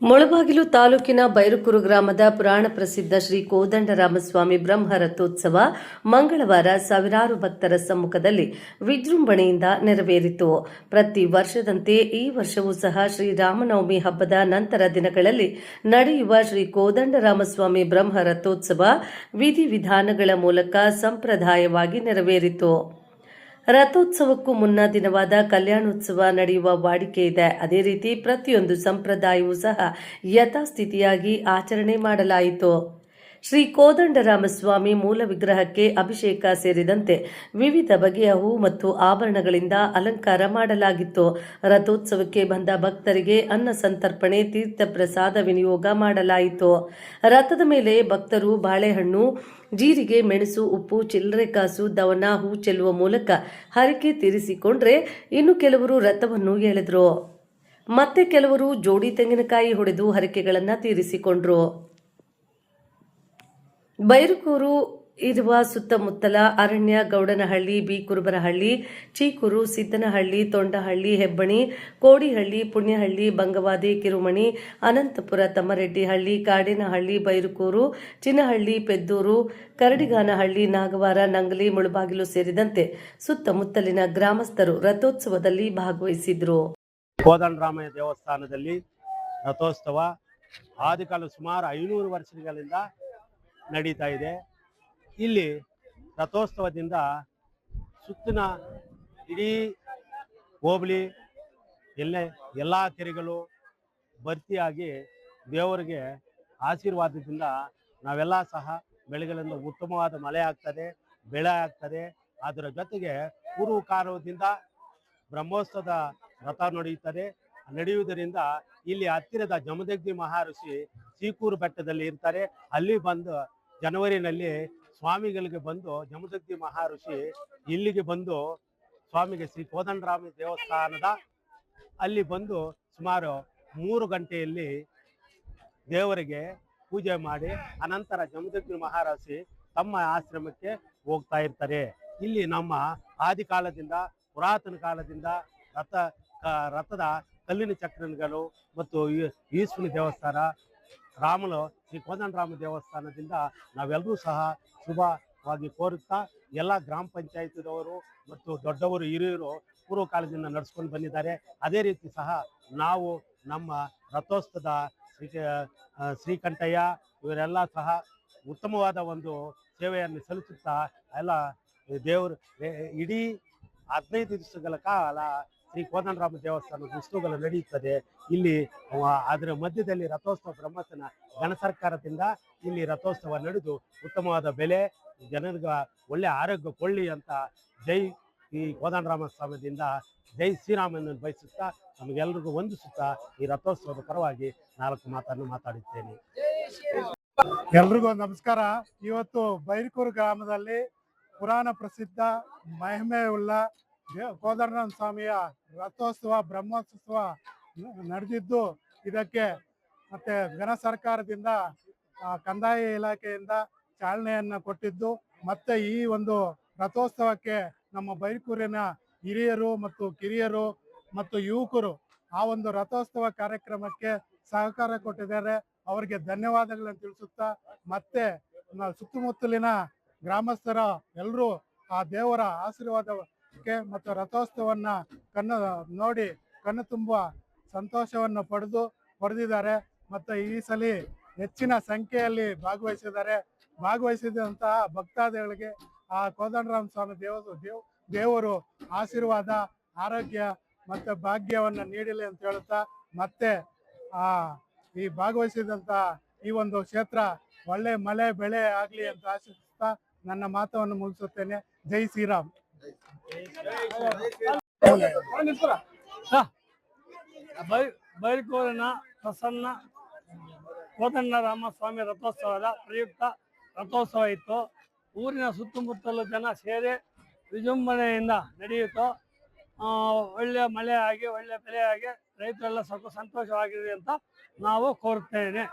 ಮುಳಬಾಗಿಲು ತಾಲೂಕಿನ ಬೈರುಕೂರು ಗ್ರಾಮದ ಪುರಾಣ ಪ್ರಸಿದ್ಧ ಶ್ರೀ ಕೋದಂಡರಾಮಸ್ವಾಮಿ ಬ್ರಹ್ಮ ರಥೋತ್ಸವ ಮಂಗಳವಾರ ಸಾವಿರಾರು ಭಕ್ತರ ಸಮ್ಮುಖದಲ್ಲಿ ವಿಜೃಂಭಣೆಯಿಂದ ನೆರವೇರಿತು. ಪ್ರತಿ ವರ್ಷದಂತೆ ಈ ವರ್ಷವೂ ಸಹ ಶ್ರೀರಾಮನವಮಿ ಹಬ್ಬದ ನಂತರ ದಿನಗಳಲ್ಲಿ ನಡೆಯುವ ಶ್ರೀ ಕೋದಂಡರಾಮಸ್ವಾಮಿ ಬ್ರಹ್ಮ ರಥೋತ್ಸವ ವಿಧಿವಿಧಾನಗಳ ಮೂಲಕ ಸಂಪ್ರದಾಯವಾಗಿ ನೆರವೇರಿತು. ರಥೋತ್ಸವಕ್ಕೂ ಮುನ್ನ ದಿನವಾದ ಕಲ್ಯಾಣೋತ್ಸವ ನಡೆಯುವ ವಾಡಿಕೆ ಇದೆ. ಅದೇ ರೀತಿ ಪ್ರತಿಯೊಂದು ಸಂಪ್ರದಾಯವೂ ಸಹ ಯಥಾಸ್ಥಿತಿಯಾಗಿ ಆಚರಣೆ ಮಾಡಲಾಯಿತು. ಶ್ರೀ ಕೋದಂಡರಾಮಸ್ವಾಮಿ ಮೂಲ ವಿಗ್ರಹಕ್ಕೆ ಅಭಿಷೇಕ ಸೇರಿದಂತೆ ವಿವಿಧ ಬಗೆಯ ಹೂ ಮತ್ತು ಆಭರಣಗಳಿಂದ ಅಲಂಕಾರ ಮಾಡಲಾಗಿತ್ತು. ರಥೋತ್ಸವಕ್ಕೆ ಬಂದ ಭಕ್ತರಿಗೆ ಅನ್ನ ಸಂತರ್ಪಣೆ, ತೀರ್ಥ ಪ್ರಸಾದ ವಿನಿಯೋಗ ಮಾಡಲಾಯಿತು. ರಥದ ಮೇಲೆ ಭಕ್ತರು ಬಾಳೆಹಣ್ಣು, ಜೀರಿಗೆ, ಮೆಣಸು, ಉಪ್ಪು, ಚಿಲ್ಲರೆ ಕಾಸು, ದವನ, ಹೂ ಚೆಲ್ಲುವ ಮೂಲಕ ಹರಕೆ ತೀರಿಸಿಕೊಂಡ್ರೆ ಇನ್ನು ಕೆಲವರು ರಥವನ್ನು ಎಳೆದರು. ಮತ್ತೆ ಕೆಲವರು ಜೋಡಿ ತೆಂಗಿನಕಾಯಿ ಹೊಡೆದು ಹರಕೆಗಳನ್ನು ತೀರಿಸಿಕೊಂಡ್ರು. ಬೈರುಕೂರು ಇರುವ ಸುತ್ತಮುತ್ತಲ ಅರಣ್ಯ, ಗೌಡನಹಳ್ಳಿ, ಬಿ ಕುರುಬರಹಳ್ಳಿ, ಚೀಕೂರು, ಸಿದ್ದನಹಳ್ಳಿ, ತೊಂಡಹಳ್ಳಿ, ಹೆಬ್ಬಣಿ, ಕೋಡಿಹಳ್ಳಿ, ಪುಣ್ಯಹಳ್ಳಿ, ಬಂಗವಾದಿ, ಕಿರುಮಣಿ, ಅನಂತಪುರ, ತಮ್ಮರೆಡ್ಡಿಹಳ್ಳಿ, ಕಾಡೇನಹಳ್ಳಿ, ಬೈರುಕೂರು, ಚಿನ್ನಹಳ್ಳಿ, ಪೆದ್ದೂರು, ಕರಡಿಗಾನಹಳ್ಳಿ, ನಾಗವಾರ, ನಂಗಲಿ, ಮುಳಬಾಗಿಲು ಸೇರಿದಂತೆ ಸುತ್ತಮುತ್ತಲಿನ ಗ್ರಾಮಸ್ಥರು ರಥೋತ್ಸವದಲ್ಲಿ ಭಾಗವಹಿಸಿದ್ರು. ಕೋದಂಡರಾಮಯ್ಯ ದೇವಸ್ಥಾನದಲ್ಲಿ ರಥೋತ್ಸವ ಆದಿಕಾಲ ಸುಮಾರು 500 ವರ್ಷಗಳಿಂದ ನಡೀತಾ ಇದೆ. ಇಲ್ಲಿ ರಥೋತ್ಸವದಿಂದ ಸುತ್ತಿನ ಇಡೀ ಹೋಬಳಿ ಎಲ್ಲ ಕೆರೆಗಳು ಭರ್ತಿಯಾಗಿ ದೇವರಿಗೆ ಆಶೀರ್ವಾದದಿಂದ ನಾವೆಲ್ಲ ಸಹ ಬೆಳೆಗಳಿಂದ ಉತ್ತಮವಾದ ಮಳೆ ಆಗ್ತದೆ, ಬೆಳೆ ಆಗ್ತದೆ. ಅದರ ಜೊತೆಗೆ ಪೂರ್ವಕಾಲದಿಂದ ಬ್ರಹ್ಮೋತ್ಸವದ ರಥ ನಡೆಯುವುದರಿಂದ ಇಲ್ಲಿ ಹತ್ತಿರದ ಜಮದಗ್ನಿ ಮಹರ್ಷಿ ಚೀಕೂರು ಬೆಟ್ಟದಲ್ಲಿ ಇರ್ತಾರೆ. ಅಲ್ಲಿ ಬಂದು ಜನವರಿನಲ್ಲಿ ಸ್ವಾಮಿಗಳಿಗೆ ಬಂದು ಜಮದಗ್ನಿ ಮಹರ್ಷಿ ಇಲ್ಲಿಗೆ ಬಂದು ಸ್ವಾಮಿಗೆ ಶ್ರೀ ಕೋದಂಡರಾಮ ದೇವಸ್ಥಾನದ ಅಲ್ಲಿ ಬಂದು ಸುಮಾರು 3 ಗಂಟೆಯಲ್ಲಿ ದೇವರಿಗೆ ಪೂಜೆ ಮಾಡಿ ಅನಂತರ ಜಮದಗ್ನಿ ಮಹರ್ಷಿ ತಮ್ಮ ಆಶ್ರಮಕ್ಕೆ ಹೋಗ್ತಾ ಇರ್ತಾರೆ. ಇಲ್ಲಿ ನಮ್ಮ ಆದಿಕಾಲದಿಂದ ಪುರಾತನ ಕಾಲದಿಂದ ರಥದ ಕಲ್ಲಿನ ಚಕ್ರಗಳು ಮತ್ತು ಈಶ್ವರನ ದೇವಸ್ಥಾನ, ರಾಮನ ಶ್ರೀ ಕೋದಂಡರಾಮ ದೇವಸ್ಥಾನದಿಂದ ನಾವೆಲ್ಲರೂ ಸಹ ಶುಭವಾಗಿ ಕೋರುತ್ತಾ ಎಲ್ಲ ಗ್ರಾಮ ಪಂಚಾಯತಿದವರು ಮತ್ತು ದೊಡ್ಡವರು ಹಿರಿಯರು ಪೂರ್ವ ಕಾಲದಿಂದ ನಡೆಸ್ಕೊಂಡು ಬಂದಿದ್ದಾರೆ. ಅದೇ ರೀತಿ ಸಹ ನಾವು ನಮ್ಮ ರಥೋತ್ಸವದ ಶ್ರೀಕಂಠಯ್ಯ ಇವರೆಲ್ಲ ಸಹ ಉತ್ತಮವಾದ ಒಂದು ಸೇವೆಯನ್ನು ಸಲ್ಲಿಸುತ್ತಾ ಎಲ್ಲ ದೇವರು ಇಡೀ 15 ದಿವಸಗಳ ಕಾಲ ಶ್ರೀ ಕೋದಂಡರಾಮ ದೇವಸ್ಥಾನದ ಉತ್ಸವಗಳು ನಡೆಯುತ್ತದೆ. ಇಲ್ಲಿ ಅದರ ಮಧ್ಯದಲ್ಲಿ ರಥೋತ್ಸವ ಬ್ರಹ್ಮಸ್ಥನ ಗಣ ಸರ್ಕಾರದಿಂದ ಇಲ್ಲಿ ರಥೋತ್ಸವ ನಡೆದು ಉತ್ತಮವಾದ ಬೆಲೆ ಜನರಿಗೆ ಒಳ್ಳೆ ಆರೋಗ್ಯ ಕೊಳ್ಳಿ ಅಂತ ಜೈ ಈ ಕೋದಂಡರಾಮ ಸ್ವಾಮಿಯಿಂದ ಜೈ ಶ್ರೀರಾಮನನ್ನು ಬಯಸುತ್ತಾ ನಮಗೆಲ್ಲರಿಗೂ ವಂದಿಸುತ್ತಾ ಈ ರಥೋತ್ಸವದ ಪರವಾಗಿ 4 ಮಾತನ್ನು ಮಾತಾಡುತ್ತೇನೆ. ಎಲ್ರಿಗೂ ನಮಸ್ಕಾರ. ಇವತ್ತು ಬೈರುಕೂರು ಗ್ರಾಮದಲ್ಲಿ ಪುರಾಣ ಪ್ರಸಿದ್ಧ ಮಹಿಮೆಯುಳ್ಳ ಕೋದಂಡರಾಮ ಸ್ವಾಮಿಯ ರಥೋತ್ಸವ ಬ್ರಹ್ಮೋತ್ಸವ ನಡೆದಿದ್ದು, ಇದಕ್ಕೆ ಮತ್ತೆ ಘನ ಸರ್ಕಾರದಿಂದ ಕಂದಾಯ ಇಲಾಖೆಯಿಂದ ಚಾಲನೆಯನ್ನು ಕೊಟ್ಟಿದ್ದು, ಮತ್ತೆ ಈ ಒಂದು ರಥೋತ್ಸವಕ್ಕೆ ನಮ್ಮ ಬೈರುಕೂರಿನ ಹಿರಿಯರು ಮತ್ತು ಕಿರಿಯರು ಮತ್ತು ಯುವಕರು ಆ ಒಂದು ರಥೋತ್ಸವ ಕಾರ್ಯಕ್ರಮಕ್ಕೆ ಸಹಕಾರ ಕೊಟ್ಟಿದ್ದಾರೆ. ಅವರಿಗೆ ಧನ್ಯವಾದಗಳನ್ನು ತಿಳಿಸುತ್ತಾ, ಮತ್ತೆ ಸುತ್ತಮುತ್ತಲಿನ ಗ್ರಾಮಸ್ಥರ ಎಲ್ಲರೂ ಆ ದೇವರ ಆಶೀರ್ವಾದಕ್ಕೆ ಮತ್ತು ರಥೋತ್ಸವನ್ನ ನೋಡಿ ಕಣ್ಣು ತುಂಬ ಸಂತೋಷವನ್ನು ಪಡೆದಿದ್ದಾರೆ. ಮತ್ತು ಈ ಸಲ ಹೆಚ್ಚಿನ ಸಂಖ್ಯೆಯಲ್ಲಿ ಭಾಗವಹಿಸಿದಂತಹ ಭಕ್ತಾದಿಗಳಿಗೆ ಆ ಕೋದಂಡರಾಮ ಸ್ವಾಮಿ ದೇವರು ಆಶೀರ್ವಾದ, ಆರೋಗ್ಯ ಮತ್ತು ಭಾಗ್ಯವನ್ನು ನೀಡಲಿ ಅಂತ ಹೇಳುತ್ತಾ, ಮತ್ತೆ ಈ ಭಾಗವಹಿಸಿದಂತಹ ಈ ಒಂದು ಕ್ಷೇತ್ರ ಒಳ್ಳೆ ಮಳೆ ಬೆಳೆ ಆಗಲಿ ಅಂತ ಆಶಿಸುತ್ತಾ ನನ್ನ ಮಾತನ್ನು ಮುಗಿಸುತ್ತೇನೆ. ಜೈ ಶ್ರೀರಾಮ್. ಬೈರುಕೂರಿನ ಪ್ರಸನ್ನ ಕೋದಂಡರಾಮ ಸ್ವಾಮಿ ರಥೋತ್ಸವದ ಪ್ರಯುಕ್ತ ರಥೋತ್ಸವ ಇತ್ತು. ಊರಿನ ಸುತ್ತಮುತ್ತಲು ಜನ ಸೇರಿ ವಿಜೃಂಭಣೆಯಿಂದ ನಡೆಯಿತು. ಒಳ್ಳೆ ಮಳೆ ಆಗಿ ಒಳ್ಳೆ ಬೆಳೆ ಆಗಿ ರೈತರೆಲ್ಲ ಸ್ವಲ್ಪ ಸಂತೋಷವಾಗಿದೆ ಅಂತ ನಾವು ಕೋರುತ್ತೇನೆ.